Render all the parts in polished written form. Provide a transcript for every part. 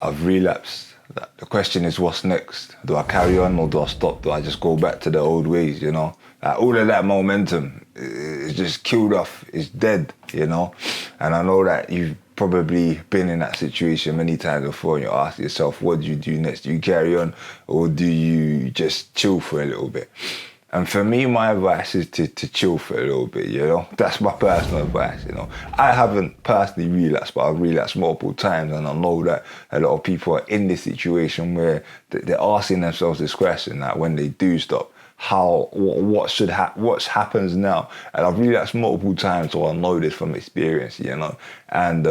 I've relapsed. The question is, what's next? Do I carry on or do I stop? Do I just go back to the old ways, you know? Like, all of that momentum is just killed off. It's dead, you know? And I know that you've probably been in that situation many times before and you ask yourself, what do you do next? Do you carry on or do you just chill for a little bit? And for me, my advice is to chill for a little bit, you know? That's my personal advice, you know? I haven't personally relapsed, but I've relapsed multiple times, and I know that a lot of people are in this situation where they're asking themselves this question, that when they do stop, what happens now? And I've relapsed multiple times, so I know this from experience, you know? And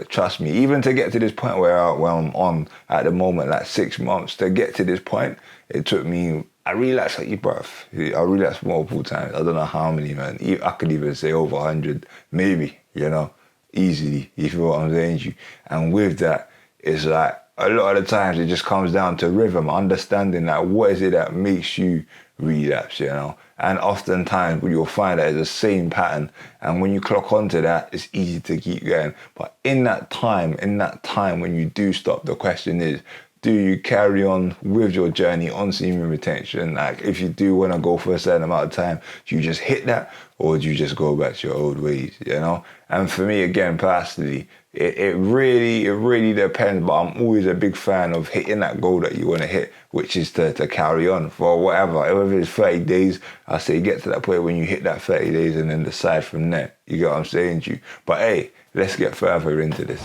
trust me, even to get to this point where I'm on at the moment, like 6 months, to get to this point, it took me, I relapsed like you, bruv. I relapsed multiple times. I don't know how many, man. I could even say over 100, maybe, you know, easily. You feel what I'm saying to you? And with that, it's like, a lot of the times it just comes down to rhythm, understanding that what is it that makes you relapse, you know? And oftentimes you'll find that it's the same pattern. And when you clock onto that, it's easy to keep going. But in that time when you do stop, the question is, do you carry on with your journey on semen retention? Like, if you do want to go for a certain amount of time, do you just hit that or do you just go back to your old ways, you know? And for me, again, personally, it really depends, but I'm always a big fan of hitting that goal that you want to hit, which is to carry on for whatever. Whether it's 30 days, I say get to that point when you hit that 30 days and then decide from there. You get what I'm saying to you? But hey, let's get further into this.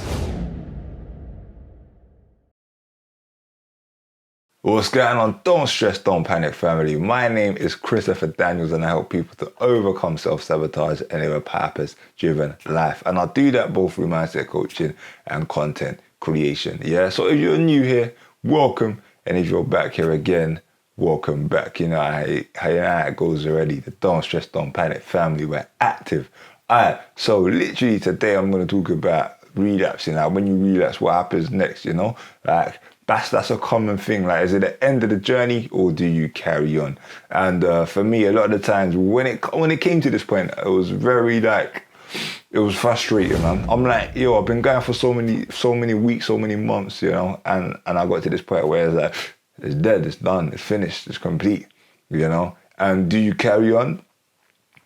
What's going on? Don't stress, don't panic, family. My name is Christopher Daniels and I help people to overcome self-sabotage and live a purpose-driven life. And I do that both through mindset coaching and content creation. Yeah, so if you're new here, welcome. And if you're back here again, welcome back. You know how it goes already. The Don't Stress, Don't Panic family, we're active. Alright, so literally today I'm going to talk about relapsing. Like, when you relapse, what happens next, you know? Like, that's a common thing. Like, is it the end of the journey or do you carry on? And for me, a lot of the times when it came to this point, it was very like, it was frustrating, man. I'm like, yo, I've been going for so many weeks, so many months, you know, and I got to this point where it's like, it's dead, it's done, it's finished, it's complete, you know. And do you carry on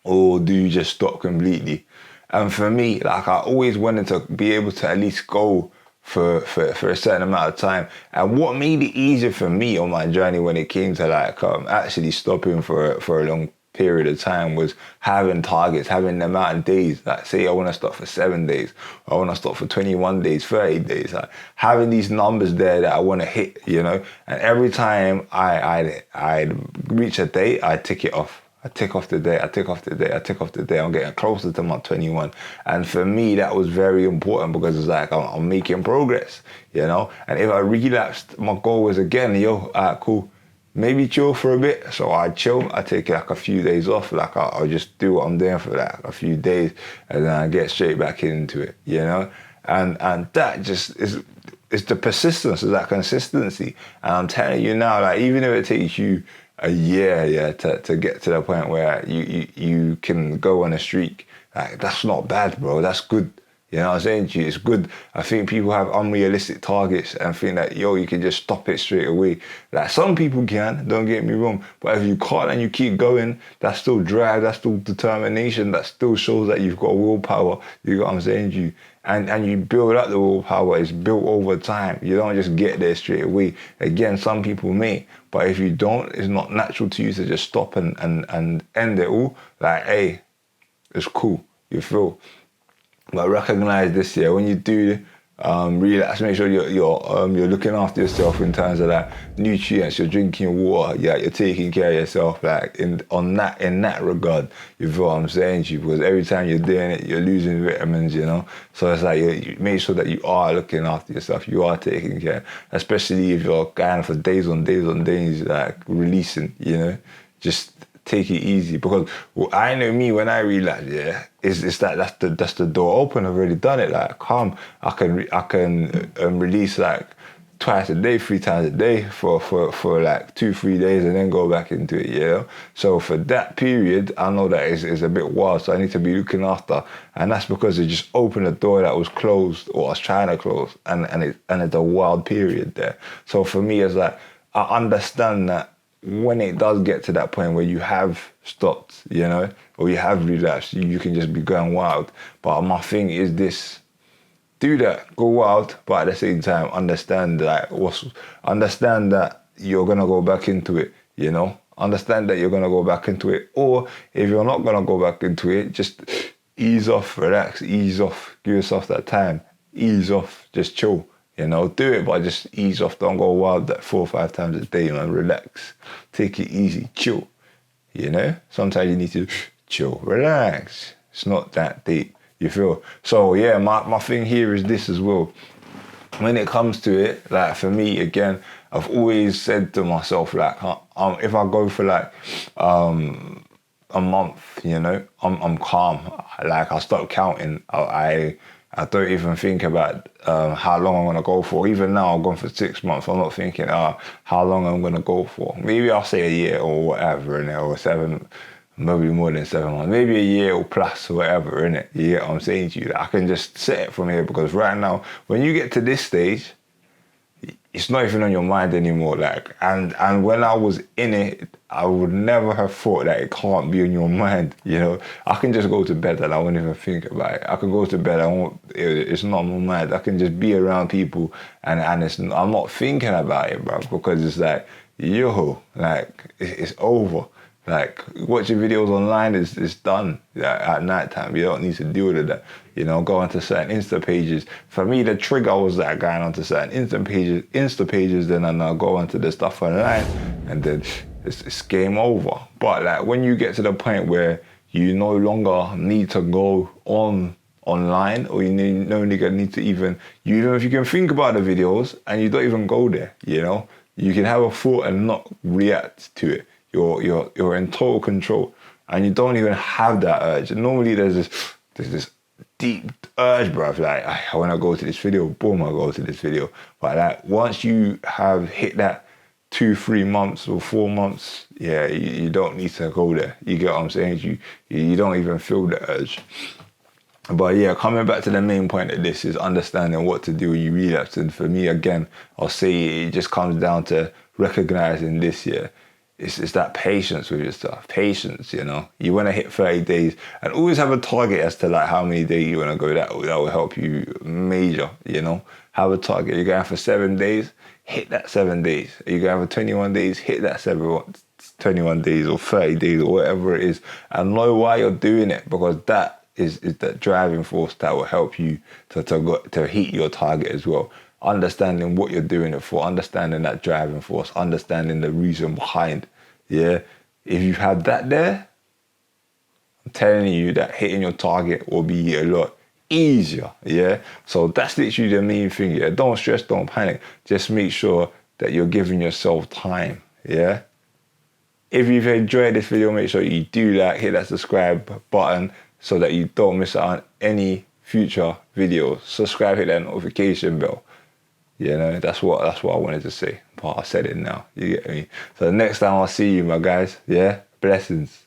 or do you just stop completely? And for me, like, I always wanted to be able to at least go for a certain amount of time. And what made it easier for me on my journey when it came to like actually stopping for a long period of time was having targets, having the amount of days. Like, say I want to stop for 7 days, I want to stop for 21 days, 30 days. Like, having these numbers there that I want to hit, you know. And every time I reach a day, I tick it off. I tick off the day, I tick off the day, I tick off the day. I'm getting closer to my 21. And for me, that was very important because it's like I'm making progress, you know? And if I relapsed, my goal was again, yo, cool, maybe chill for a bit. So I chill, I take like a few days off, like I'll just do what I'm doing for like a few days and then I get straight back into it, you know? And that just is, it's the persistence, it's that consistency. And I'm telling you now, like, even if it takes you a year, yeah, to get to the point where you can go on a streak, like, that's not bad, bro. That's good. You know what I'm saying to you? It's good. I think people have unrealistic targets and think that, yo, you can just stop it straight away. Like, some people can, don't get me wrong. But if you can't and you keep going, that's still drive, that's still determination, that still shows that you've got willpower. You know what I'm saying to you? And you build up the willpower. It's built over time. You don't just get there straight away. Again, some people may. But if you don't, it's not natural to you to just stop and end it all. Like, hey, it's cool. You feel? But recognize this, yeah, when you do relapse, make sure you're looking after yourself in terms of like nutrients. You're drinking water, yeah, you're taking care of yourself, like in that regard. You feel what I'm saying to you? Because every time you're doing it, you're losing vitamins, you know. So it's like you make sure that you are looking after yourself. You are taking care, especially if you're going for days on days, like releasing, you know, just take it easy. Because I know me, when I relapse, yeah, it's that that's the door open. I've already done it. Like, calm. I can release like twice a day, 3 times a day for like 2-3 days and then go back into it, you know? So for that period, I know that is a bit wild, so I need to be looking after. And that's because it just opened a door that was closed or I was trying to close, and it's a wild period there. So for me, it's like, I understand that when it does get to that point where you have stopped, you know, or you have relapsed, you can just be going wild. But my thing is this: do that, go wild, but at the same time, understand that you're gonna go back into it, you know? Understand that you're gonna go back into it. Or if you're not gonna go back into it, just ease off, relax, ease off, give yourself that time, ease off, just chill. You know, do it, but just ease off. Don't go wild that 4 or 5 times a day, man. Relax. Take it easy. Chill. You know? Sometimes you need to chill. Relax. It's not that deep. You feel? So, yeah, my thing here is this as well. When it comes to it, like, for me, again, I've always said to myself, like, if I go for, like, a month, you know, I'm calm. Like, I stop counting. I don't even think about how long I'm going to go for. Even now, I've gone for 6 months. I'm not thinking how long I'm going to go for. Maybe I'll say a year or whatever, innit? Or 7, maybe more than 7 months. Maybe a year or plus or whatever, innit? You get what I'm saying to you? That I can just set it from here, because right now, when you get to this stage, it's not even on your mind anymore. Like, and when I was in it, I would never have thought that it can't be on your mind. You know, I can just go to bed and I won't even think about it. I can go to bed, it's not on my mind. I can just be around people and I'm not thinking about it, bro, because it's like, yo, like, it's over. Like, watching videos online is done at night time. You don't need to deal with that. You know, go onto certain Insta pages. For me, the trigger was that going onto certain Insta pages, then I'll go onto the stuff online, and then it's game over. But like, when you get to the point where you no longer need to go online, or you no longer need to even if you can think about the videos and you don't even go there, you know, you can have a thought and not react to it. You're in total control, and you don't even have that urge. And normally there's this deep urge, bruv. Like, I want to go to this video, boom, I go to this video. But like, once you have hit that 2-3 months or 4 months, yeah, you don't need to go there. You get what I'm saying? You don't even feel the urge. But yeah, coming back to the main point of this is understanding what to do when you relapse. And for me, again, I'll say it just comes down to recognizing this year. It's that patience with yourself. Patience, you know. You want to hit 30 days and always have a target as to like how many days you want to go. That will help you major, you know. Have a target. You're going for 7 days, hit that 7 days. You're going for 21 days, hit that 21 days or 30 days or whatever it is. And know why you're doing it, because that is that driving force that will help you to hit your target as well. Understanding what you're doing it for, understanding that driving force, understanding the reason behind. Yeah, if you have that there, I'm telling you that hitting your target will be a lot easier. Yeah, so that's literally the main thing. Yeah, don't stress, don't panic. Just make sure that you're giving yourself time. Yeah. If you've enjoyed this video, make sure you do that. Hit that subscribe button so that you don't miss out on any future videos. Subscribe, hit that notification bell. You know, that's what I wanted to say. But I said it now. You get me? So the next time I'll see you, my guys. Yeah? Blessings.